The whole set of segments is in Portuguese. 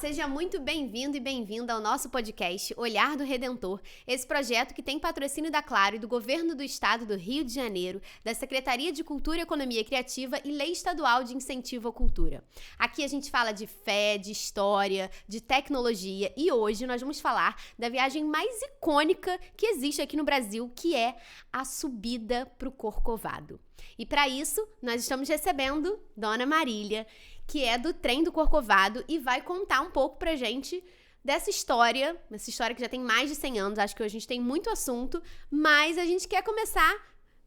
seja muito bem-vindo e bem-vinda ao nosso podcast Olhar do Redentor, esse projeto que tem patrocínio da Claro e do Governo do Estado do Rio de Janeiro, da Secretaria de Cultura e Economia Criativa e Lei Estadual de Incentivo à Cultura. Aqui a gente fala de fé, de história, de tecnologia e hoje nós vamos falar da viagem mais icônica que existe aqui no Brasil, que é a subida para o Corcovado. E para isso, nós estamos recebendo Dona Marília, que é do Trem do Corcovado e vai contar um pouco pra gente dessa história, essa história que já tem mais de 100 anos, acho que hoje a gente tem muito assunto, mas a gente quer começar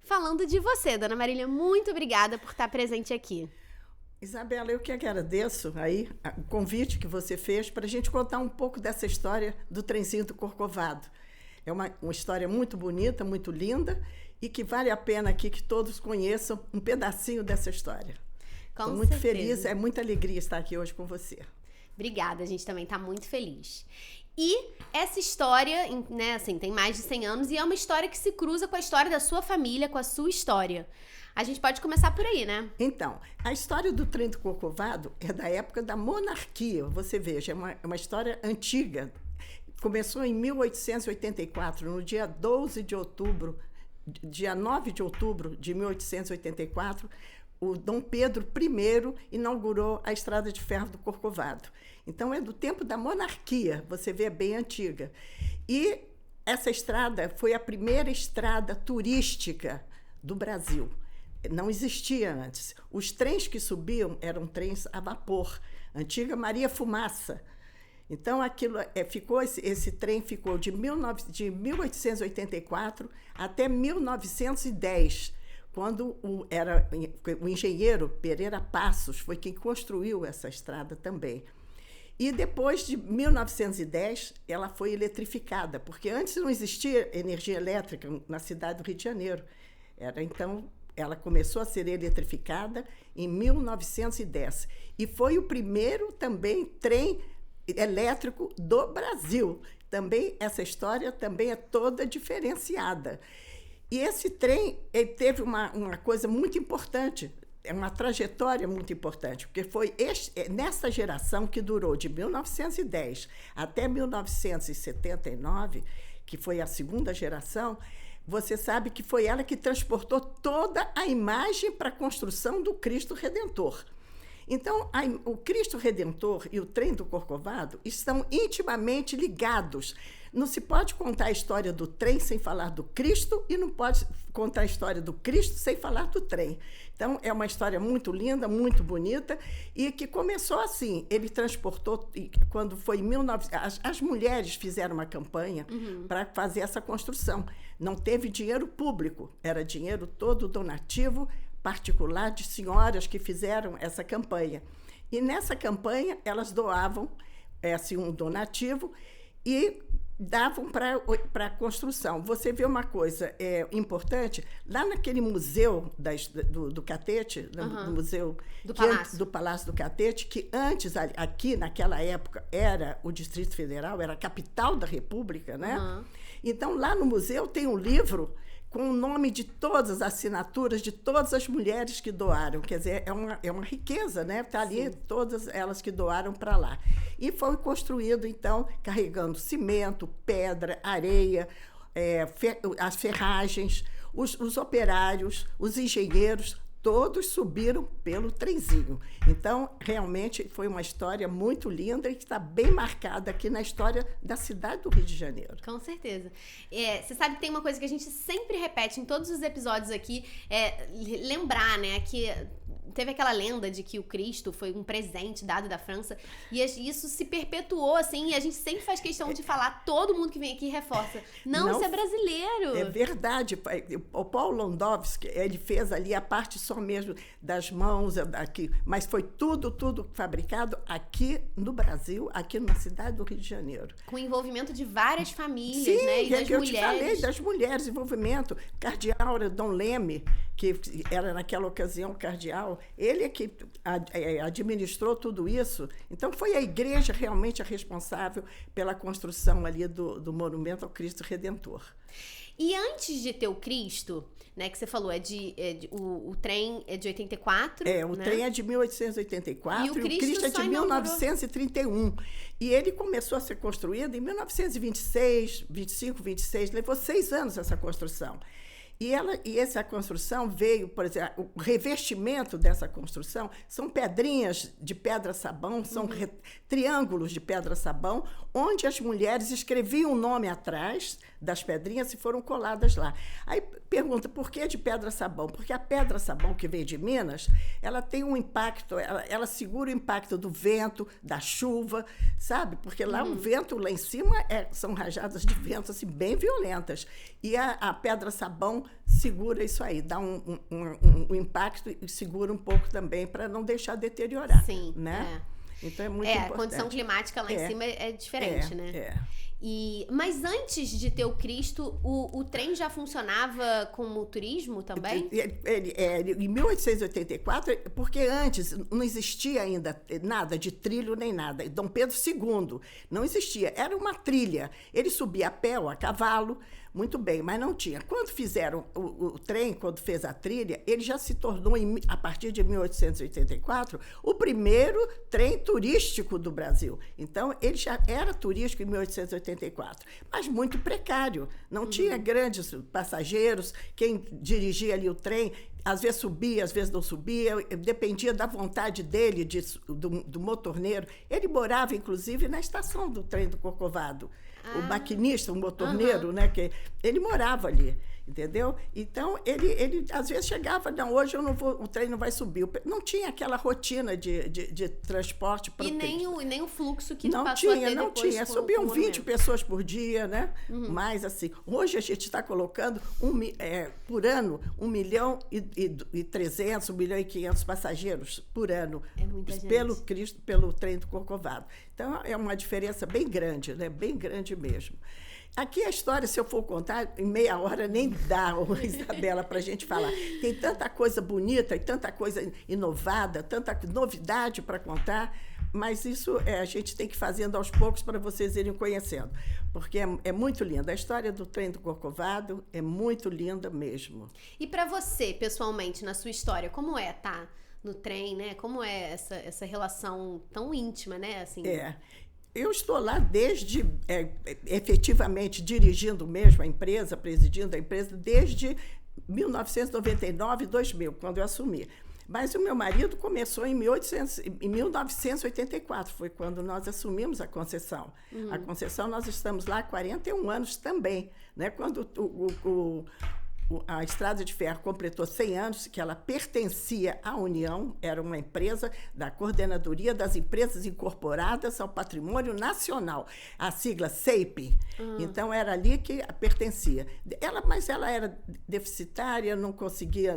falando de você, Dona Marília. Muito obrigada por estar presente aqui. Isabela, eu que agradeço aí o convite que você fez para a gente contar um pouco dessa história do trenzinho do Corcovado. É uma história muito bonita, muito linda e que vale a pena aqui que todos conheçam um pedacinho dessa história. Estou muito feliz, é muita alegria estar aqui hoje com você. Obrigada, a gente também está muito feliz. E essa história, né, assim, tem mais de 100 anos e é uma história que se cruza com a história da sua família, com a sua história. A gente pode começar por aí, né? Então, a história do Trem do Corcovado é da época da monarquia. Você veja, é uma história antiga. Começou em 1884, no dia 12 de outubro, dia 9 de outubro de 1884, o Dom Pedro I inaugurou a Estrada de Ferro do Corcovado. Então, é do tempo da monarquia, você vê, é bem antiga. E essa estrada foi a primeira estrada turística do Brasil. Não existia antes. Os trens que subiam eram trens a vapor, antiga Maria Fumaça. Então, esse trem ficou de 1884 até 1910, quando o engenheiro Pereira Passos foi quem construiu essa estrada também. E depois de 1910, ela foi eletrificada, porque antes não existia energia elétrica na cidade do Rio de Janeiro. Então, ela começou a ser eletrificada em 1910. E foi o primeiro também trem elétrico do Brasil. Também essa história também é toda diferenciada. E esse trem teve uma coisa muito importante, uma trajetória muito importante, porque foi nessa geração que durou de 1910 até 1979, que foi a segunda geração, você sabe que foi ela que transportou toda a imagem para a construção do Cristo Redentor. Então, o Cristo Redentor e o Trem do Corcovado estão intimamente ligados. Não se pode contar a história do trem sem falar do Cristo e não pode contar a história do Cristo sem falar do trem. Então, é uma história muito linda, muito bonita e que começou assim. Ele transportou, quando foi em 1900, as mulheres fizeram uma campanha para fazer essa construção. Não teve dinheiro público, era dinheiro todo donativo, particular de senhoras que fizeram essa campanha. E nessa campanha, elas doavam um donativo e davam para a construção. Você vê uma coisa importante, lá naquele museu do Catete, no museu do Palácio do Catete, que antes, aqui naquela época, era o Distrito Federal, era a capital da República, né? Então, lá no museu tem um livro com o nome de todas as assinaturas de todas as mulheres que doaram. Quer dizer, é uma riqueza, né? Está ali. Sim. Todas elas que doaram para lá. E foi construído, então, carregando cimento, pedra, areia, as ferragens, os operários, os engenheiros, todos subiram pelo trenzinho. Então, realmente, foi uma história muito linda e que está bem marcada aqui na história da cidade do Rio de Janeiro. Com certeza. Você sabe que tem uma coisa que a gente sempre repete em todos os episódios aqui, lembrar, né, que teve aquela lenda de que o Cristo foi um presente dado da França e isso se perpetuou, assim, e a gente sempre faz questão de falar, todo mundo que vem aqui reforça. Não, isso é brasileiro. É verdade. O Paul Londowski, ele fez ali a parte só mesmo das mãos, aqui, mas foi tudo fabricado aqui no Brasil, aqui na cidade do Rio de Janeiro. Com envolvimento de várias famílias, sim, né? E das eu mulheres. Te falei, das mulheres, envolvimento. Cardeal Dom Leme, que era naquela ocasião o cardeal, ele é que administrou tudo isso. Então, foi a igreja realmente a responsável pela construção ali do monumento ao Cristo Redentor. E antes de ter o Cristo, né, que você falou, o trem é de 84, o trem é de 1884 e o Cristo é de 1931. E ele começou a ser construído em 1926, 25, 26, levou 6 anos essa construção. E essa construção veio, por exemplo, o revestimento dessa construção são pedrinhas de pedra-sabão, são triângulos de pedra-sabão, onde as mulheres escreviam o nome atrás das pedrinhas e foram coladas lá. Aí pergunta, por que de pedra-sabão? Porque a pedra-sabão que veio de Minas, ela tem um impacto, ela segura o impacto do vento, da chuva, sabe? Porque lá o vento, lá em cima, são rajadas de vento assim, bem violentas. E a pedra-sabão segura isso aí, dá um impacto e segura um pouco também para não deixar deteriorar. Sim, né? Então é muito importante. A condição climática lá em cima é diferente, né? Mas antes de ter o Cristo, o trem já funcionava como turismo também? Em 1884, porque antes não existia ainda nada de trilho nem nada. Dom Pedro II não existia, era uma trilha. Ele subia a pé ou a cavalo, muito bem, mas não tinha. Quando fizeram o trem, quando fez a trilha, ele já se tornou, a partir de 1884, o primeiro trem turístico do Brasil. Então, ele já era turístico em 1884, mas muito precário. Não tinha grandes passageiros, quem dirigia ali o trem, às vezes subia, às vezes não subia, dependia da vontade dele, do motorneiro. Ele morava, inclusive, na estação do trem do Corcovado. O maquinista, o motorneiro, né, que ele morava ali, entendeu? Então, ele às vezes chegava, não, hoje eu não vou, o trem não vai subir. Não tinha aquela rotina de transporte. E nem o fluxo que não passou tinha, a ter não depois tinha. Subiam 20 pessoas por dia, né? Mas, assim, hoje a gente está colocando por ano 1.300.000, 1.500.000 passageiros por ano. É muita gente. Pelo trem do Corcovado. Então, é uma diferença bem grande, né? Bem grande mesmo. Aqui a história, se eu for contar, em meia hora nem dá, Isabela, para a gente falar. Tem tanta coisa bonita e tanta coisa inovada, tanta novidade para contar, mas isso a gente tem que ir fazendo aos poucos para vocês irem conhecendo, porque é muito linda. A história do trem do Corcovado é muito linda mesmo. E para você, pessoalmente, na sua história, como é tá no trem, né? Como é essa relação tão íntima, né? Assim, eu estou lá desde, efetivamente, dirigindo mesmo a empresa, presidindo a empresa, desde 1999, 2000, quando eu assumi. Mas o meu marido começou em 1984, foi quando nós assumimos a concessão. A concessão, nós estamos lá há 41 anos também, né? Quando a Estrada de Ferro completou 100 anos, que ela pertencia à União, era uma empresa da Coordenadoria das Empresas Incorporadas ao Patrimônio Nacional, a sigla CEIP. Então, era ali que pertencia. Mas ela era deficitária,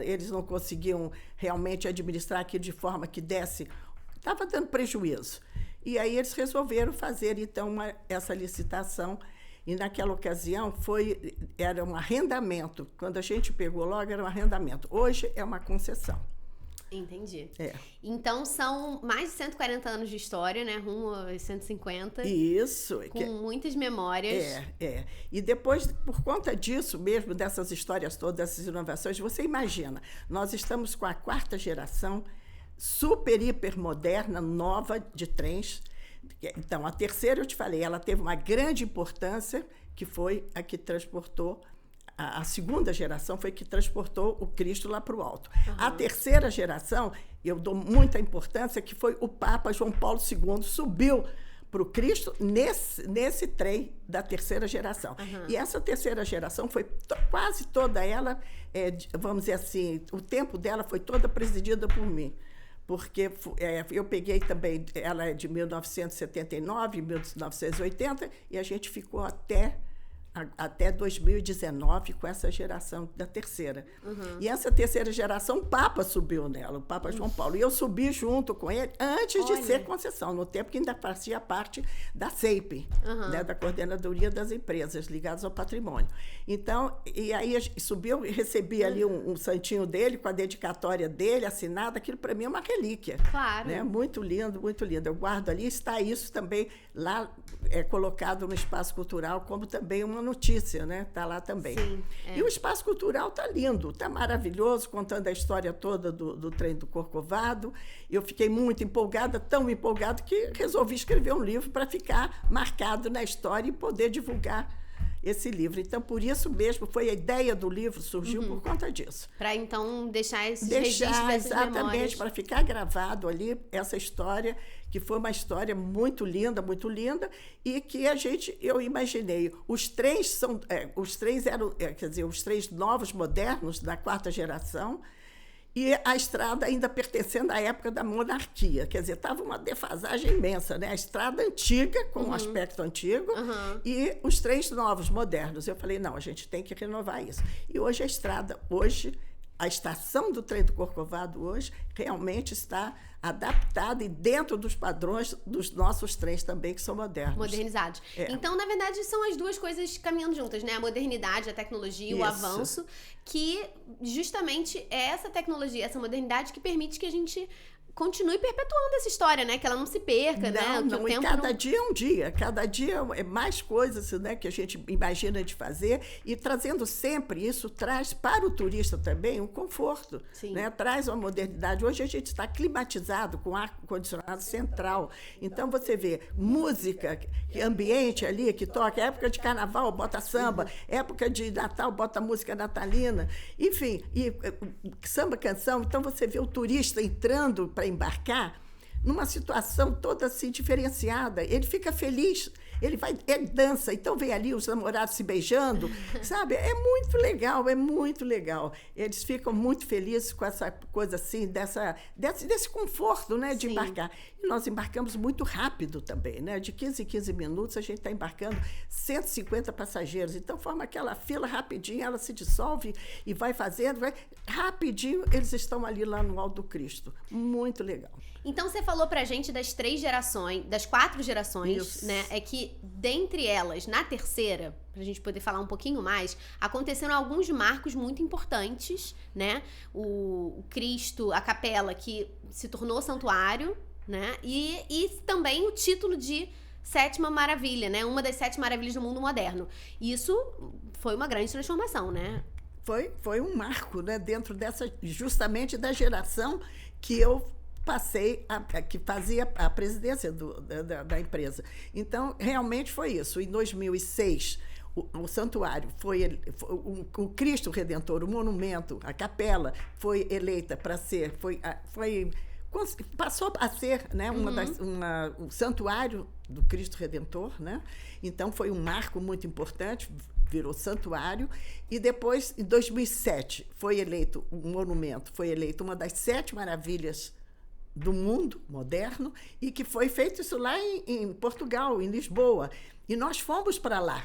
eles não conseguiam realmente administrar aquilo de forma que desse, estava dando prejuízo. E aí eles resolveram fazer, então, essa licitação. E naquela ocasião era um arrendamento. Quando a gente pegou logo, era um arrendamento. Hoje é uma concessão. Entendi. Então, são mais de 140 anos de história, né? Rumo aos 150. Isso. Com muitas memórias. E depois, por conta disso mesmo, dessas histórias todas, dessas inovações, você imagina, nós estamos com a 4ª geração super, hiper moderna, nova de trens. Então, a 3ª, eu te falei, ela teve uma grande importância, que foi a que transportou, a 2ª geração foi que transportou o Cristo lá para o alto. A 3ª geração, eu dou muita importância, que foi o Papa João Paulo II, subiu para o Cristo nesse trem da 3ª geração. E essa 3ª geração foi quase toda ela, vamos dizer assim, o tempo dela foi toda presidida por mim. Porque eu peguei também, ela é de 1979, 1980, e a gente ficou até até 2019 com essa geração da terceira. E essa terceira geração, o Papa subiu nela, o Papa João Paulo. E eu subi junto com ele antes de ser concessão, no tempo que ainda fazia parte da CEIP, né, da Coordenadoria das Empresas ligadas ao patrimônio. Então, e aí subiu e recebi ali um santinho dele, com a dedicatória dele, assinada. Aquilo para mim é uma relíquia. Claro. Né? Muito lindo, muito lindo. Eu guardo ali, está isso também lá colocado no Espaço Cultural como também uma notícia, né? Está lá também. Sim, E o Espaço Cultural está lindo, está maravilhoso, contando a história toda do trem do Corcovado. Eu fiquei muito empolgada, tão empolgada, que resolvi escrever um livro para ficar marcado na história e poder divulgar esse livro. Então, por isso mesmo, foi a ideia do livro, surgiu por conta disso. Para, então, deixar esses registros dessas memórias. Exatamente, para ficar gravado ali essa história, que foi uma história muito linda, e que eu imaginei, os trens eram, quer dizer, os trens novos, modernos, da quarta geração, e a estrada ainda pertencendo à época da monarquia. Quer dizer, estava uma defasagem imensa, né? A estrada antiga, com um aspecto antigo, e os trens novos, modernos. Eu falei, não, a gente tem que renovar isso. E hoje a estação do trem do Corcovado hoje realmente está adaptada e dentro dos padrões dos nossos trens também, que são modernos. Modernizados. Então, na verdade, são as duas coisas caminhando juntas, né? A modernidade, a tecnologia, o avanço, que justamente é essa tecnologia, essa modernidade que permite que a gente continue perpetuando essa história, né? Que ela não se perca, né? Que e cada dia é um dia. Cada dia é mais coisas, né, que a gente imagina de fazer. E trazendo sempre isso, traz para o turista também um conforto. Né? Traz uma modernidade. Hoje a gente está climatizado com ar-condicionado central. Então, você vê música, ambiente ali que toca. Época de carnaval, bota samba. Época de Natal, bota música natalina. Enfim, e samba, canção. Então, você vê o turista entrando para embarcar numa situação toda assim diferenciada. Ele fica feliz, ele dança, então vem ali os namorados se beijando, sabe? É muito legal. Eles ficam muito felizes com essa coisa assim, desse conforto, né, de embarcar. E nós embarcamos muito rápido também, né? De 15 em 15 minutos a gente está embarcando 150 passageiros. Então forma aquela fila rapidinho, ela se dissolve e vai fazendo, rapidinho eles estão ali lá no Alto do Cristo. Muito legal. Então, você falou pra gente das 3 gerações, das 4 gerações, né? É que, dentre elas, na terceira, pra gente poder falar um pouquinho mais, aconteceram alguns marcos muito importantes, né? O Cristo, a capela, que se tornou santuário, né? E também o título de Sétima Maravilha, né? Uma das 7 maravilhas do mundo moderno. Isso foi uma grande transformação, né? Foi um marco, né? Dentro justamente da geração que eu passei, que fazia a presidência da empresa. Então, realmente foi isso. Em 2006, o santuário o Cristo Redentor, o monumento, a capela, foi eleita para ser, passou a ser, né, um santuário do Cristo Redentor, né? Então, foi um marco muito importante, virou santuário, e depois, em 2007, foi eleito um monumento, foi eleito uma das 7 maravilhas do mundo moderno, e que foi feito isso lá em Portugal, em Lisboa. E nós fomos para lá.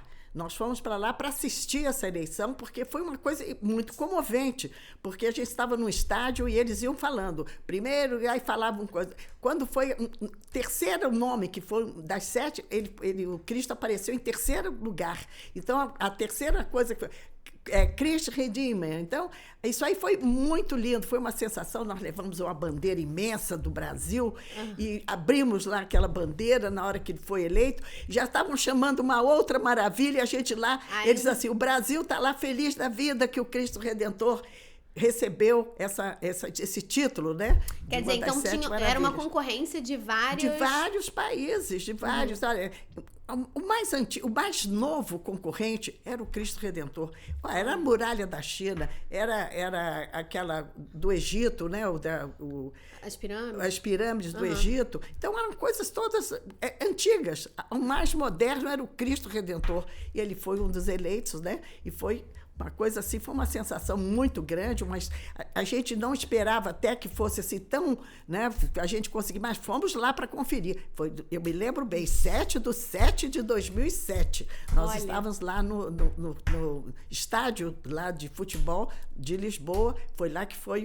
Para assistir essa eleição, porque foi uma coisa muito comovente, porque a gente estava no estádio e eles iam falando. Primeiro, aí falavam coisa. Quando foi o terceiro nome, que foi das 7, o Cristo apareceu em terceiro lugar. Então, a terceira coisa que foi... Cristo Redeemer. Então, isso aí foi muito lindo, foi uma sensação. Nós levamos uma bandeira imensa do Brasil e abrimos lá aquela bandeira na hora que ele foi eleito. Já estavam chamando uma outra maravilha, a gente lá, eles assim, o Brasil está lá feliz da vida que o Cristo Redentor recebeu esse título, né? Quer dizer, então era uma concorrência de vários países, de vários. Olha, o mais novo concorrente era o Cristo Redentor. Era a muralha da China, era aquela do Egito, né? As pirâmides do Egito. Então, eram coisas todas antigas. O mais moderno era o Cristo Redentor. E ele foi um dos eleitos, né? E foi Uma coisa assim, foi uma sensação muito grande, mas a gente não esperava até que fosse assim tão, né, a gente conseguir, mas fomos lá para conferir. Eu me lembro bem, 7/7/2007. Nós estávamos lá no estádio lá de futebol de Lisboa, foi lá que foi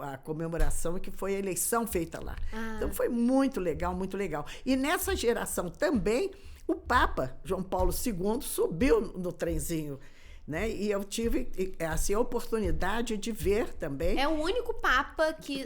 a comemoração, que foi a eleição feita lá. Então foi muito legal, muito legal. E nessa geração também, o Papa João Paulo II subiu no trenzinho, né? E eu tive assim, a oportunidade de ver também. É o único Papa que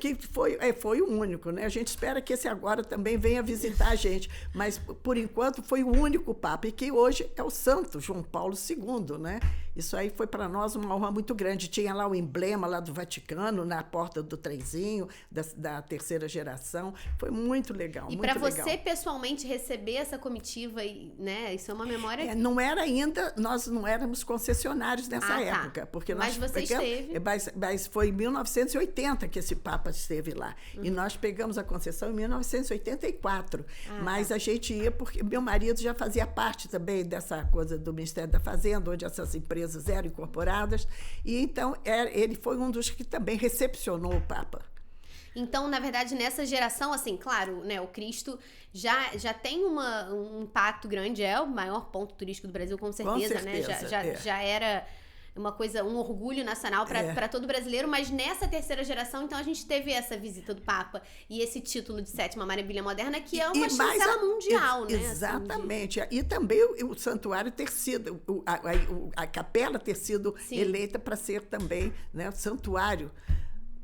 foi o único, né? A gente espera que esse agora também venha visitar a gente, mas por enquanto foi o único Papa, e que hoje é o Santo João Paulo II, né? Isso aí foi para nós uma honra muito grande. Tinha lá o emblema lá do Vaticano, na porta do trenzinho, da terceira geração. Foi muito legal. E para você, pessoalmente, receber essa comitiva, né? Isso é uma memória... Não era ainda, nós não éramos concessionários nessa época. Porque mas você esteve... Mas foi em 1980 que esse Papa esteve lá. E nós pegamos a concessão em 1984. Mas a gente ia porque meu marido já fazia parte também dessa coisa do Ministério da Fazenda, onde essas empresas eram incorporadas, e então ele foi um dos que também recepcionou o Papa. Então, na verdade, nessa geração, assim, claro, né, o Cristo já tem um impacto grande, é o maior ponto turístico do Brasil, com certeza, né? Já era uma coisa, um orgulho nacional para todo brasileiro, mas nessa terceira geração, então, a gente teve essa visita do Papa e esse título de sétima maravilha moderna, que é uma chancela mundial, né? Exatamente. Assim, e também o santuário ter sido, a capela ter sido eleita para ser também, né, santuário,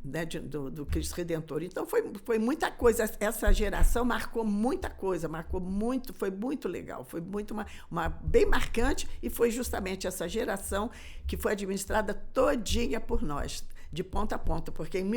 né, do Cristo Redentor. Então foi muita coisa. Essa geração marcou muita coisa, foi muito legal, foi muito uma bem marcante, e foi justamente essa geração que foi administrada todinha por nós, de ponta a ponta, porque em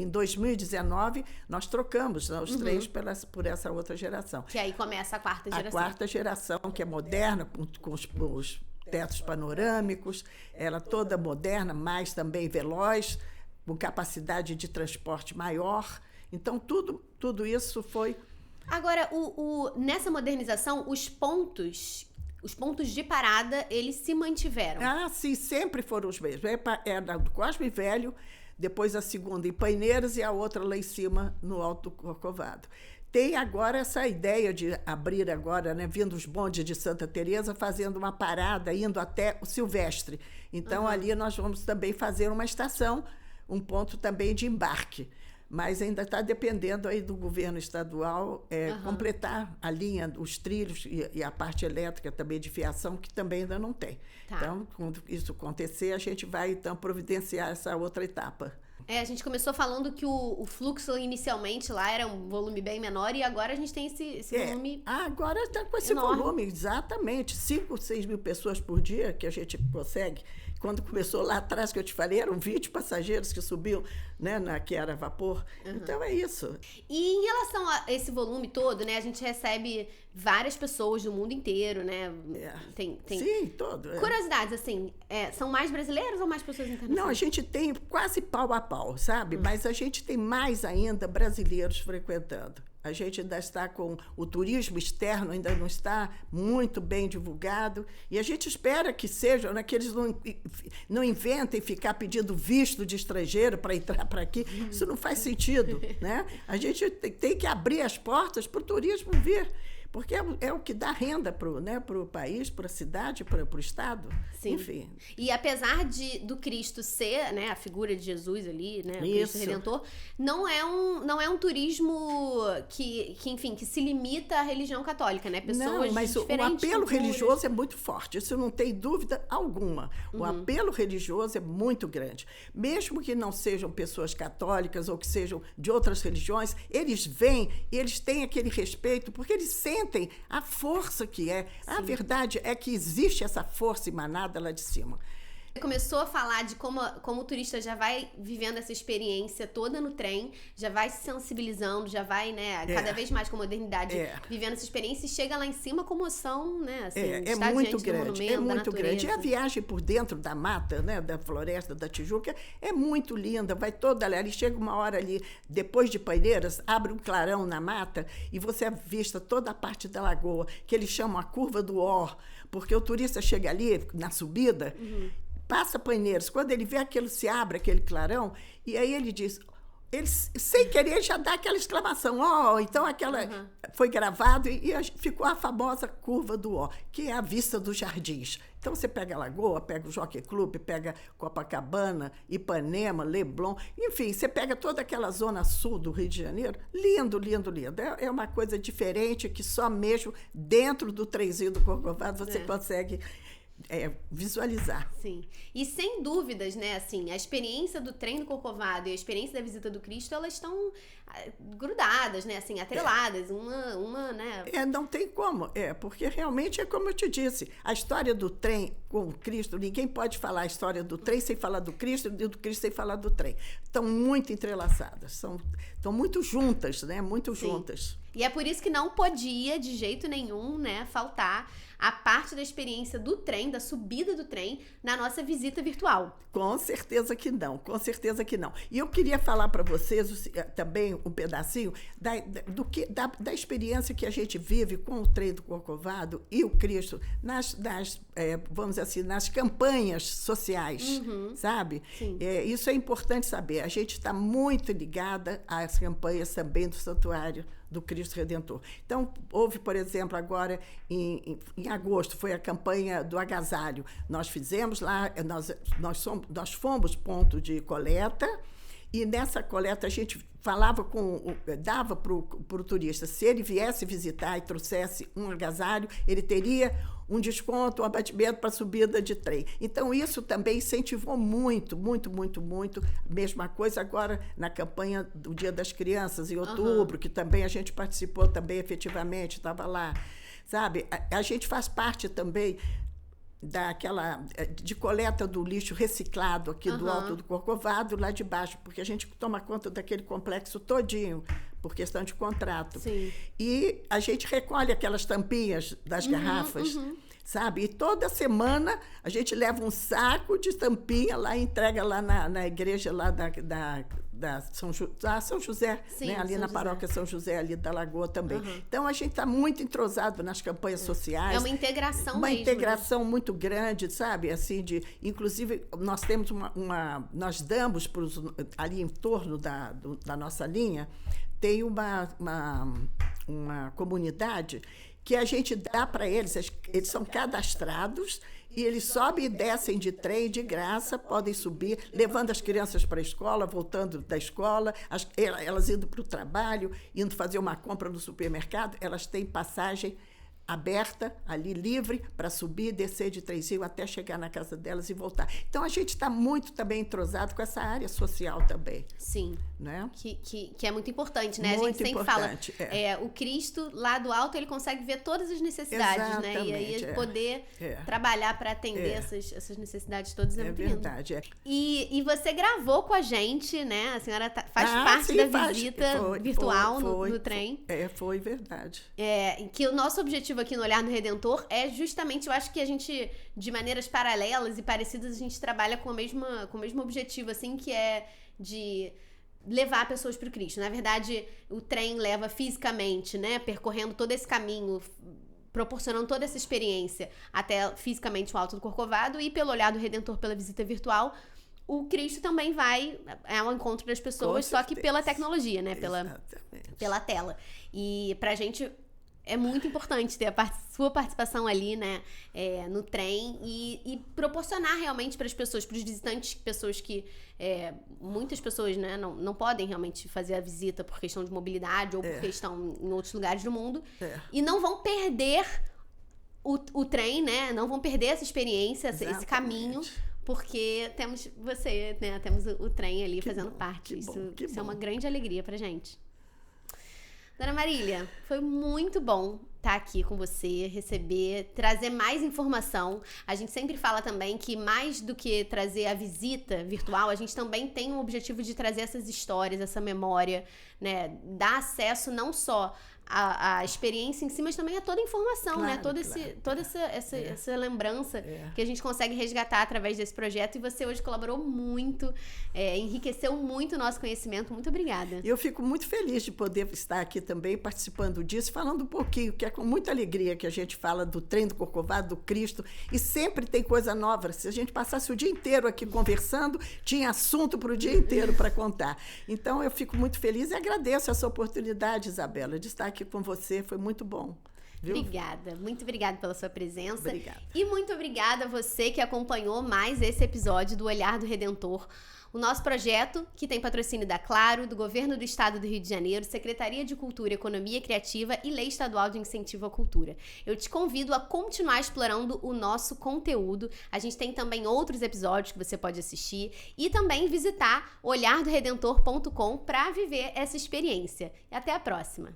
2019 nós trocamos, né, os trens por essa outra geração. Que aí começa a quarta geração. A quarta geração, que é moderna, com os tetos panorâmicos, ela toda moderna, mas também veloz, com capacidade de transporte maior. Então, tudo isso foi... Agora, nessa modernização, os pontos de parada, eles se mantiveram? Sim, sempre foram os mesmos. Era do Cosme Velho, depois a segunda em Paineiras e a outra lá em cima, no Alto Corcovado. Tem agora essa ideia de abrir agora, né, vindo os bondes de Santa Teresa, fazendo uma parada, indo até o Silvestre. Então, ali nós vamos também fazer uma estação, um ponto também de embarque. Mas ainda está dependendo aí do governo estadual completar a linha, os trilhos e a parte elétrica também de fiação, que também ainda não tem. Então, quando isso acontecer, a gente vai, então, providenciar essa outra etapa. A gente começou falando que o fluxo inicialmente lá era um volume bem menor, e agora a gente tem esse volume agora está com esse enorme. Volume, exatamente. 5, 6 mil pessoas por dia que a gente consegue. Quando começou lá atrás, que eu te falei, eram 20 passageiros que subiam, né, que era vapor. Então, é isso. E em relação a esse volume todo, né, a gente recebe várias pessoas do mundo inteiro, né? Sim, todo. Curiosidades, assim, são mais brasileiros ou mais pessoas internacionais? Não, a gente tem quase pau a pau, sabe? Mas a gente tem mais ainda brasileiros frequentando. A gente ainda está com o turismo externo, ainda não está muito bem divulgado, e a gente espera que sejam, né, que eles não inventem ficar pedindo visto de estrangeiro para entrar para aqui. Isso não faz sentido, né? A gente tem que abrir as portas para o turismo vir, porque é o que dá renda para o país, para a cidade, para o Estado. Sim. Enfim. E apesar do Cristo ser, né, a figura de Jesus ali, né, o Cristo Redentor, não é um turismo que se limita à religião católica, né? Pessoas mas o apelo religioso é muito forte, isso não tem dúvida alguma. O apelo religioso é muito grande. Mesmo que não sejam pessoas católicas ou que sejam de outras religiões, eles vêm e eles têm aquele respeito, porque eles sentem a força que é. Sim. A verdade é que existe essa força emanada lá de cima. Começou a falar de como o turista já vai vivendo essa experiência toda no trem, já vai se sensibilizando, já vai, né, cada vez mais com modernidade, vivendo essa experiência, e chega lá em cima com emoção, né, assim, é muito grande, é muito grande. E a viagem por dentro da mata, né, da floresta da Tijuca, é muito linda, vai toda ali, chega uma hora ali, depois de Paineiras, abre um clarão na mata e você avista toda a parte da lagoa, que eles chamam a curva do Or, porque o turista chega ali, na subida, passa Paineiras, quando ele vê aquilo, se abre aquele clarão, e aí ele diz, ele, sem querer, já dá aquela exclamação, então aquela foi gravado e ficou a famosa curva do Ó, que é a vista dos jardins. Então você pega a Lagoa, pega o Jockey Club, pega Copacabana, Ipanema, Leblon, enfim, você pega toda aquela zona sul do Rio de Janeiro, lindo, lindo, lindo. É uma coisa diferente que só mesmo dentro do trenzinho do Corcovado você consegue visualizar. Sim. E sem dúvidas, né, assim, a experiência do trem do Corcovado e a experiência da visita do Cristo, elas estão grudadas, né, assim, atreladas, uma, né? Não tem como, porque realmente é como eu te disse, a história do trem com o Cristo, ninguém pode falar a história do trem sem falar do Cristo e do Cristo sem falar do trem. Estão muito entrelaçadas, estão muito juntas, né, muito juntas. E é por isso que não podia, de jeito nenhum, né, faltar a parte da experiência do trem, da subida do trem, na nossa visita virtual. Com certeza que não, com certeza que não. E eu queria falar para vocês também um pedacinho da experiência que a gente vive com o trem do Corcovado e o Cristo vamos dizer assim, nas campanhas sociais, sabe? Sim. Isso é importante saber. A gente está muito ligada às campanhas também do Santuário do Cristo Redentor. Então, houve, por exemplo, agora em agosto, foi a campanha do agasalho. Nós fizemos lá, nós fomos ponto de coleta, e nessa coleta a gente dava para o turista, se ele viesse visitar e trouxesse um agasalho, ele teria um desconto, um abatimento para a subida de trem. Então, isso também incentivou muito, muito, muito, muito. Mesma coisa agora na campanha do Dia das Crianças, em outubro, que também a gente participou também efetivamente, estava lá. Sabe? A gente faz parte também de coleta do lixo reciclado aqui do Alto do Corcovado, lá de baixo, porque a gente toma conta daquele complexo todinho, por questão de contrato. Sim. E a gente recolhe aquelas tampinhas das garrafas, sabe? E toda semana a gente leva um saco de tampinha lá e entrega lá na igreja lá da São José, Sim, né? Ali São na José. paróquia São José, ali da Lagoa também. Então, a gente está muito entrosado nas campanhas sociais. É uma integração Uma mesmo, integração muito grande, sabe? Assim, inclusive, nós temos nós damos ali em torno da nossa linha, tem uma comunidade que a gente dá para eles são cadastrados, e eles sobem e descem de trem de graça, podem subir, levando as crianças para a escola, voltando da escola, elas indo para o trabalho, indo fazer uma compra no supermercado, elas têm passagem aberta, ali livre, para subir e descer de trenzinho até chegar na casa delas e voltar. Então, a gente está muito também entrosado com essa área social também. Sim. Né? Que é muito importante, né? Muito a gente sempre importante, fala, o Cristo, lá do alto, ele consegue ver todas as necessidades, né? E aí poder trabalhar para atender essas necessidades todas é muito lindo. Verdade. E você gravou com a gente, né? A senhora faz parte da visita virtual no trem. Foi verdade. Que o nosso objetivo aqui no Olhar do Redentor é justamente, eu acho que a gente, de maneiras paralelas e parecidas, a gente trabalha com o mesmo objetivo, assim, que é de levar pessoas para o Cristo. Na verdade, o trem leva fisicamente, né? Percorrendo todo esse caminho, proporcionando toda essa experiência até fisicamente o Alto do Corcovado, e pelo Olhar do Redentor, pela visita virtual, o Cristo também vai ao encontro das pessoas, só que pela tecnologia, né? Pela tela. E pra gente é muito importante ter sua participação ali, né, no trem, e proporcionar realmente para as pessoas, para os visitantes, pessoas que muitas pessoas, né, não podem realmente fazer a visita por questão de mobilidade ou por questão em outros lugares do mundo, e não vão perder o trem, né, não vão perder essa experiência, esse caminho, porque temos você, né, temos o trem ali fazendo parte. Isso é uma grande alegria pra gente. Dona Marília, foi muito bom estar aqui com você, receber, trazer mais informação. A gente sempre fala também que mais do que trazer a visita virtual, a gente também tem o objetivo de trazer essas histórias, essa memória, né? Dar acesso não só a experiência em si, mas também a toda a informação, claro, né? Toda essa lembrança que a gente consegue resgatar através desse projeto. E você hoje colaborou muito, enriqueceu muito o nosso conhecimento. Muito obrigada. Eu fico muito feliz de poder estar aqui também participando disso, falando um pouquinho, que é com muita alegria que a gente fala do trem do Corcovado, do Cristo, e sempre tem coisa nova. Se a gente passasse o dia inteiro aqui conversando, tinha assunto para o dia inteiro para contar. Então, eu fico muito feliz e agradeço essa oportunidade, Isabela, de estar aqui com você, foi muito bom. Viu? Obrigada, muito obrigada pela sua presença. Obrigada. E muito obrigada a você que acompanhou mais esse episódio do Olhar do Redentor, o nosso projeto que tem patrocínio da Claro, do Governo do Estado do Rio de Janeiro, Secretaria de Cultura, Economia Criativa e Lei Estadual de Incentivo à Cultura. Eu te convido a continuar explorando o nosso conteúdo. A gente tem também outros episódios que você pode assistir e também visitar olhardoredentor.com para viver essa experiência. E até a próxima!